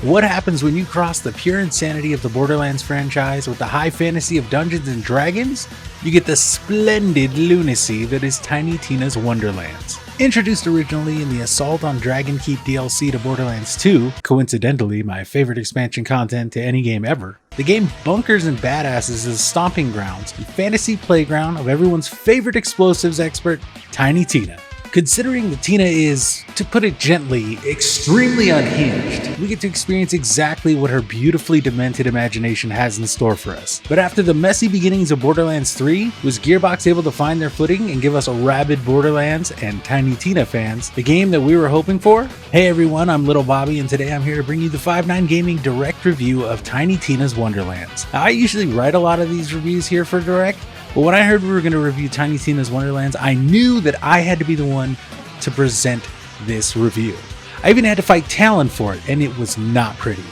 What happens when you cross the pure insanity of the Borderlands franchise with the high fantasy of Dungeons and Dragons? You get the splendid lunacy that is Tiny Tina's Wonderlands. Introduced originally in the Assault on Dragon Keep DLC to Borderlands 2, coincidentally my favorite expansion content to any game ever, the game bunkers and badasses as stomping grounds and fantasy playground of everyone's favorite explosives expert, Tiny Tina. Considering that Tina is, to put it gently, extremely unhinged, we get to experience exactly what her beautifully demented imagination has in store for us. But after the messy beginnings of Borderlands 3, was Gearbox able to find their footing and give us a rabid Borderlands and Tiny Tina fans the game that we were hoping for? Hey everyone, I'm LittleBobby, and today I'm here to bring you the 5-9 Gaming Direct review of Tiny Tina's Wonderlands. Now, I usually write a lot of these reviews here for Direct, but when I heard we were going to review Tiny Tina's Wonderlands, I knew that I had to be the one to present this review. I even had to fight Talon for it, and it was not pretty.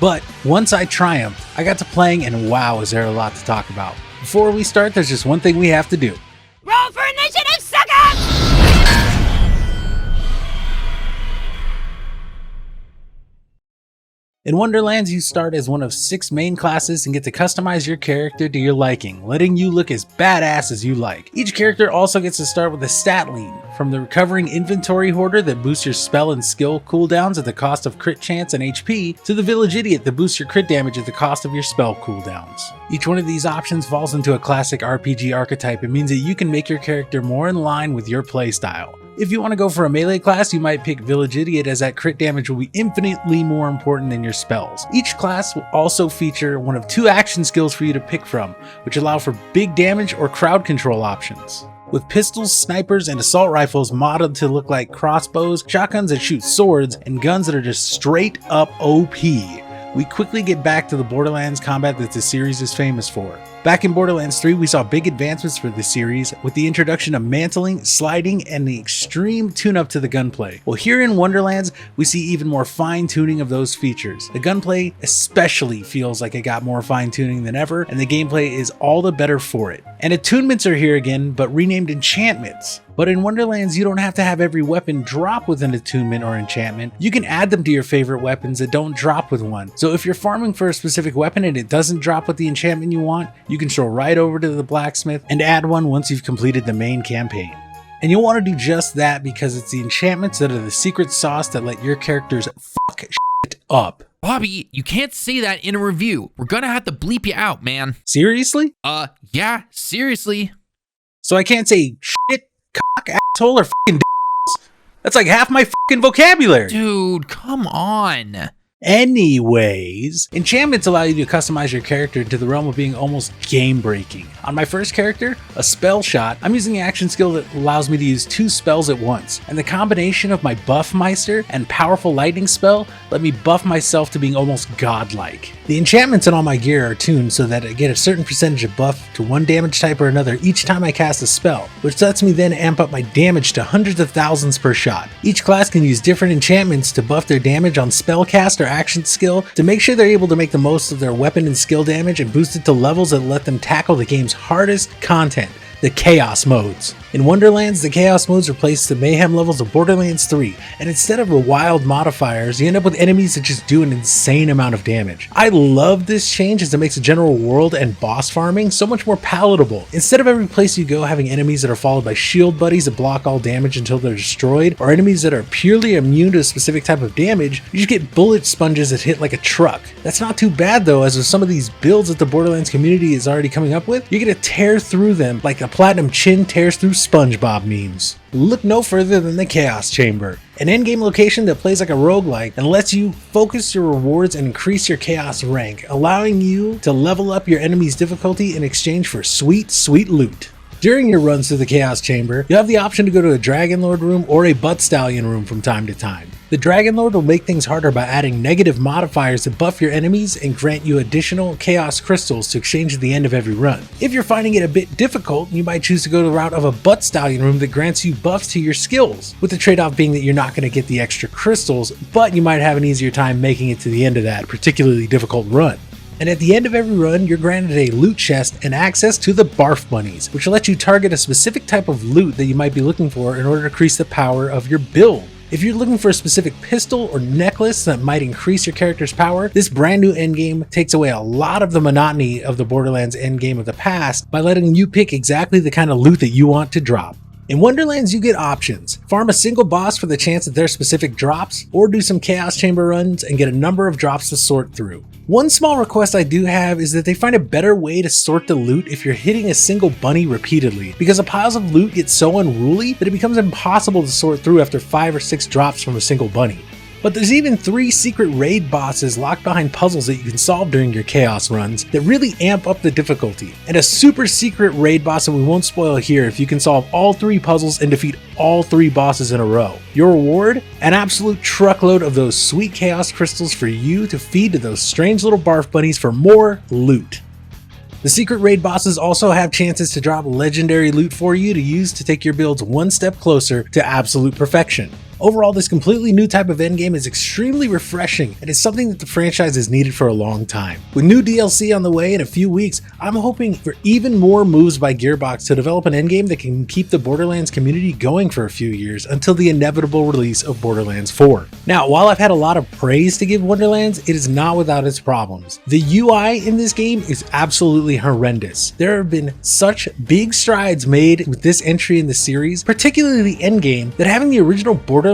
But once I triumphed, I got to playing, and wow, is there a lot to talk about. Before we start, there's just one thing we have to do. Roll for initiative, suckas! In Wonderlands, you start as one of 6 main classes and get to customize your character to your liking, letting you look as badass as you like. Each character also gets to start with a stat lean, from the recovering inventory hoarder that boosts your spell and skill cooldowns at the cost of crit chance and HP, to the village idiot that boosts your crit damage at the cost of your spell cooldowns. Each one of these options falls into a classic RPG archetype and means that you can make your character more in line with your playstyle. If you want to go for a melee class, you might pick Village Idiot, as that crit damage will be infinitely more important than your spells. Each class will also feature one of 2 action skills for you to pick from, which allow for big damage or crowd control options. With pistols, snipers, and assault rifles modded to look like crossbows, shotguns that shoot swords, and guns that are just straight up OP, we quickly get back to the Borderlands combat that the series is famous for. Back in Borderlands 3, we saw big advancements for the series with the introduction of mantling, sliding, and the extreme tune-up to the gunplay. Well, here in Wonderlands, we see even more fine-tuning of those features. The gunplay especially feels like it got more fine-tuning than ever, and the gameplay is all the better for it. And attunements are here again, but renamed enchantments. But in Wonderlands, you don't have to have every weapon drop with an attunement or enchantment. You can add them to your favorite weapons that don't drop with one. So if you're farming for a specific weapon and it doesn't drop with the enchantment you want, you can stroll right over to the blacksmith and add one once you've completed the main campaign. And you'll want to do just that because it's the enchantments that are the secret sauce that let your characters fuck shit up. Bobby, you can't say that in a review. We're gonna have to bleep you out, man. Seriously? Yeah, seriously. So I can't say shit, cock, asshole, or fucking d***s? That's like half my fucking vocabulary. Dude, come on. Anyways, enchantments allow you to customize your character into the realm of being almost game-breaking. On my first character, a spell shot, I'm using the action skill that allows me to use 2 spells at once, and the combination of my Buffmeister and powerful lightning spell let me buff myself to being almost godlike. The enchantments in all my gear are tuned so that I get a certain percentage of buff to one damage type or another each time I cast a spell, which lets me then amp up my damage to hundreds of thousands per shot. Each class can use different enchantments to buff their damage on spell cast or action skill to make sure they're able to make the most of their weapon and skill damage and boost it to levels that let them tackle the game's hardest content, the Chaos modes. In Wonderlands, the Chaos modes replace the Mayhem levels of Borderlands 3, and instead of the wild modifiers, you end up with enemies that just do an insane amount of damage. I love this change as it makes the general world and boss farming so much more palatable. Instead of every place you go having enemies that are followed by shield buddies that block all damage until they're destroyed, or enemies that are purely immune to a specific type of damage, you just get bullet sponges that hit like a truck. That's not too bad though, as with some of these builds that the Borderlands community is already coming up with, you get to tear through them like the Platinum Chin tears through SpongeBob memes. Look no further than the Chaos Chamber, an endgame location that plays like a roguelike and lets you focus your rewards and increase your Chaos rank, allowing you to level up your enemy's difficulty in exchange for sweet, sweet loot. During your runs through the Chaos Chamber, you have the option to go to a Dragon Lord room or a Butt Stallion room from time to time. The Dragon Lord will make things harder by adding negative modifiers to buff your enemies and grant you additional Chaos Crystals to exchange at the end of every run. If you're finding it a bit difficult, you might choose to go the route of a Butt Stallion room that grants you buffs to your skills, with the trade-off being that you're not going to get the extra crystals, but you might have an easier time making it to the end of that particularly difficult run. And at the end of every run, you're granted a loot chest and access to the Barf Bunnies, which will let you target a specific type of loot that you might be looking for in order to increase the power of your build. If you're looking for a specific pistol or necklace that might increase your character's power, this brand new endgame takes away a lot of the monotony of the Borderlands endgame of the past by letting you pick exactly the kind of loot that you want to drop. In Wonderlands, you get options. Farm a single boss for the chance at their specific drops, or do some Chaos Chamber runs and get a number of drops to sort through. One small request I do have is that they find a better way to sort the loot if you're hitting a single bunny repeatedly, because the piles of loot get so unruly that it becomes impossible to sort through after 5 or 6 drops from a single bunny. But there's even 3 secret raid bosses locked behind puzzles that you can solve during your chaos runs that really amp up the difficulty, and a super secret raid boss that we won't spoil here if you can solve all 3 puzzles and defeat all 3 bosses in a row. Your reward? An absolute truckload of those sweet chaos crystals for you to feed to those strange little barf bunnies for more loot. The secret raid bosses also have chances to drop legendary loot for you to use to take your builds one step closer to absolute perfection. Overall, this completely new type of endgame is extremely refreshing and is something that the franchise has needed for a long time. With new DLC on the way in a few weeks, I'm hoping for even more moves by Gearbox to develop an endgame that can keep the Borderlands community going for a few years until the inevitable release of Borderlands 4. Now, while I've had a lot of praise to give Wonderlands, it is not without its problems. The UI in this game is absolutely horrendous. There have been such big strides made with this entry in the series, particularly the endgame, that having the original Borderlands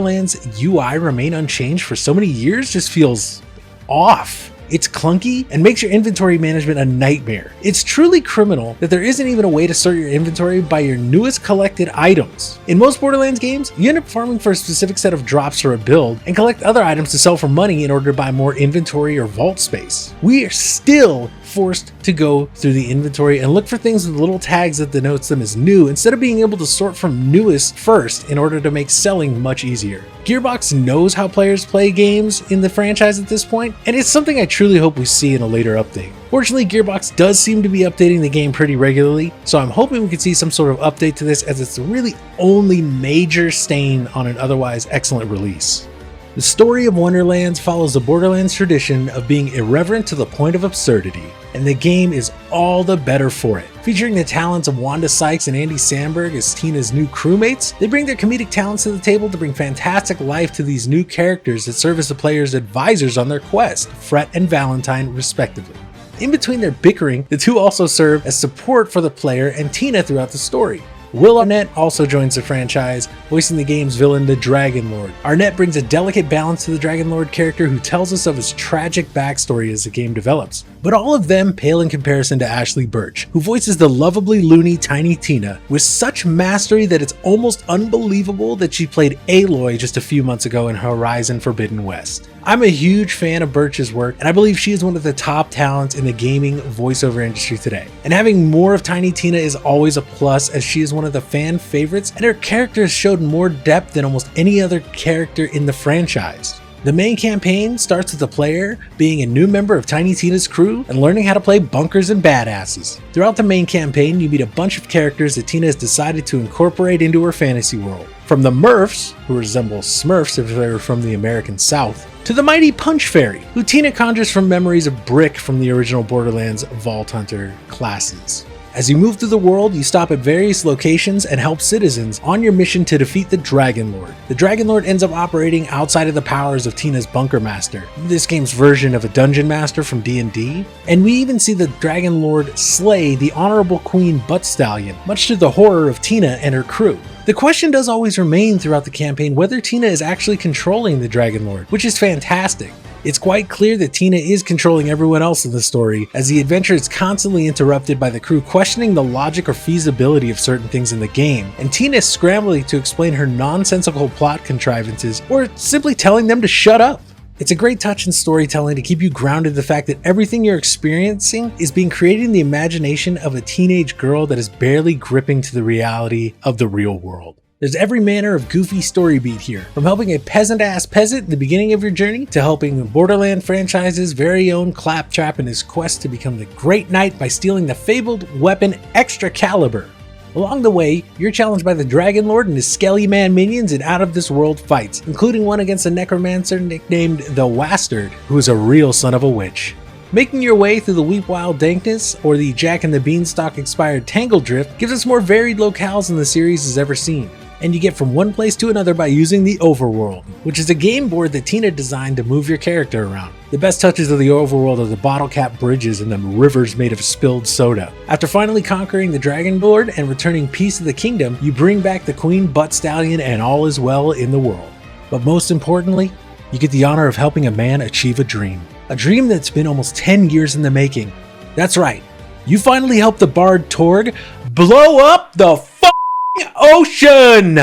UI remain unchanged for so many years just feels off. It's clunky and makes your inventory management a nightmare. It's truly criminal that there isn't even a way to sort your inventory by your newest collected items. In most Borderlands games, you end up farming for a specific set of drops for a build and collect other items to sell for money in order to buy more inventory or vault space. We are still forced to go through the inventory and look for things with little tags that denotes them as new instead of being able to sort from newest first in order to make selling much easier. Gearbox knows how players play games in the franchise at this point, and it's something I truly hope we see in a later update. Fortunately, Gearbox does seem to be updating the game pretty regularly, so I'm hoping we can see some sort of update to this, as it's the really only major stain on an otherwise excellent release. The story of Wonderlands follows the Borderlands tradition of being irreverent to the point of absurdity, and the game is all the better for it. Featuring the talents of Wanda Sykes and Andy Samberg as Tina's new crewmates, they bring their comedic talents to the table to bring fantastic life to these new characters that serve as the player's advisors on their quest, Fret and Valentine respectively. In between their bickering, the two also serve as support for the player and Tina throughout the story. Will Arnett also joins the franchise, voicing the game's villain, the Dragon Lord. Arnett brings a delicate balance to the Dragon Lord character, who tells us of his tragic backstory as the game develops. But all of them pale in comparison to Ashley Birch, who voices the lovably loony Tiny Tina with such mastery that it's almost unbelievable that she played Aloy just a few months ago in Horizon Forbidden West. I'm a huge fan of Birch's work, and I believe she is one of the top talents in the gaming voiceover industry today. And having more of Tiny Tina is always a plus, as she is one of the fan favorites, and her character has showed more depth than almost any other character in the franchise. The main campaign starts with the player being a new member of Tiny Tina's crew and learning how to play bunkers and badasses. Throughout the main campaign, you meet a bunch of characters that Tina has decided to incorporate into her fantasy world. From the Murphs, who resemble Smurfs if they were from the American South, to the mighty Punch Fairy, who Tina conjures from memories of Brick from the original Borderlands Vault Hunter classes. As you move through the world, you stop at various locations and help citizens on your mission to defeat the Dragon Lord. The Dragon Lord ends up operating outside of the powers of Tina's Bunker Master, this game's version of a Dungeon Master from D&D, and we even see the Dragon Lord slay the Honorable Queen Butt Stallion, much to the horror of Tina and her crew. The question does always remain throughout the campaign whether Tina is actually controlling the Dragon Lord, which is fantastic. It's quite clear that Tina is controlling everyone else in the story, as the adventure is constantly interrupted by the crew questioning the logic or feasibility of certain things in the game, and Tina is scrambling to explain her nonsensical plot contrivances, or simply telling them to shut up. It's a great touch in storytelling to keep you grounded in the fact that everything you're experiencing is being created in the imagination of a teenage girl that is barely gripping to the reality of the real world. There's every manner of goofy story beat here, from helping a peasant-ass peasant in the beginning of your journey, to helping the Borderlands franchise's very own Claptrap in his quest to become the Great Knight by stealing the fabled weapon Excalibur. Along the way, you're challenged by the Dragon Lord and his Skelly Man minions in out-of-this-world fights, including one against a necromancer nicknamed the Wastard, who is a real son of a witch. Making your way through the Weep Wild Dankness or the Jack and the Beanstalk inspired Tangle Drift gives us more varied locales than the series has ever seen. and you get from one place to another by using the overworld, which is a game board that Tina designed to move your character around. The best touches of the overworld are the bottle cap bridges and the rivers made of spilled soda. After finally conquering the dragon board and returning peace to the kingdom, you bring back the queen butt stallion and all is well in the world. But most importantly, you get the honor of helping a man achieve a dream that's been almost 10 years in the making. That's right, you finally helped the bard Torg blow up the f***ing ocean!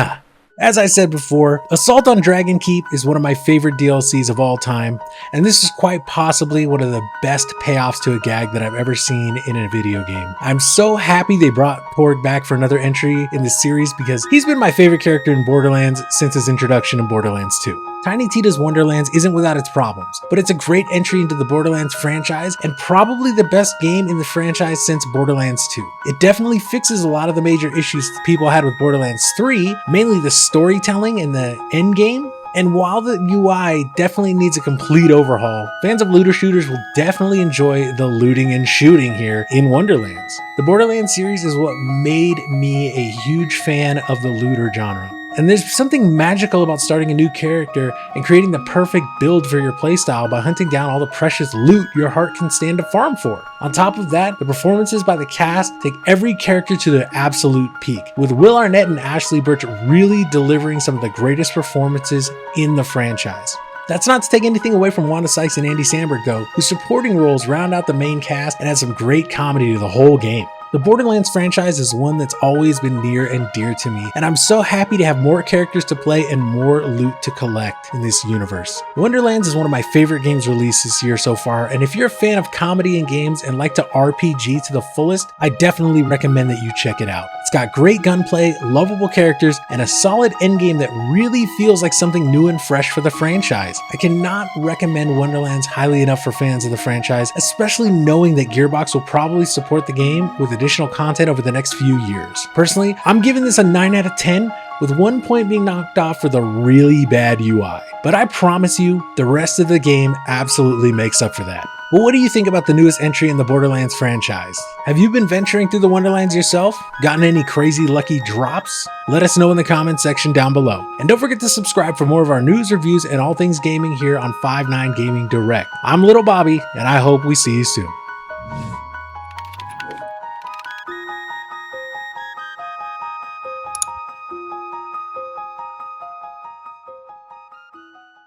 As I said before, Assault on Dragon Keep is one of my favorite DLCs of all time, and this is quite possibly one of the best payoffs to a gag that I've ever seen in a video game. I'm so happy they brought Torg back for another entry in the series because he's been my favorite character in Borderlands since his introduction in Borderlands 2. Tiny Tita's Wonderlands isn't without its problems, but it's a great entry into the Borderlands franchise and probably the best game in the franchise since Borderlands 2. It definitely fixes a lot of the major issues people had with Borderlands 3, mainly the storytelling and the endgame. And while the UI definitely needs a complete overhaul, fans of looter shooters will definitely enjoy the looting and shooting here in Wonderlands. The Borderlands series is what made me a huge fan of the looter genre. And there's something magical about starting a new character and creating the perfect build for your playstyle by hunting down all the precious loot your heart can stand to farm for. On top of that, the performances by the cast take every character to their absolute peak, with Will Arnett and Ashley Birch really delivering some of the greatest performances in the franchise. That's not to take anything away from Wanda Sykes and Andy Samberg though, whose supporting roles round out the main cast and add some great comedy to the whole game. The Borderlands franchise is one that's always been near and dear to me, and I'm so happy to have more characters to play and more loot to collect in this universe. Wonderlands is one of my favorite games released this year so far, and if you're a fan of comedy in games and like to RPG to the fullest, I definitely recommend that you check it out. It's got great gunplay, lovable characters, and a solid endgame that really feels like something new and fresh for the franchise. I cannot recommend Wonderlands highly enough for fans of the franchise, especially knowing that Gearbox will probably support the game with additional content over the next few years. Personally, I'm giving this a 9 out of 10, with 1 point being knocked off for the really bad UI. But I promise you, the rest of the game absolutely makes up for that. Well, what do you think about the newest entry in the Borderlands franchise? Have you been venturing through the Wonderlands yourself? Gotten any crazy lucky drops? Let us know in the comments section down below. And don't forget to subscribe for more of our news, reviews, and all things gaming here on 5-9 Gaming Direct. I'm LittleBobby, and I hope we see you soon.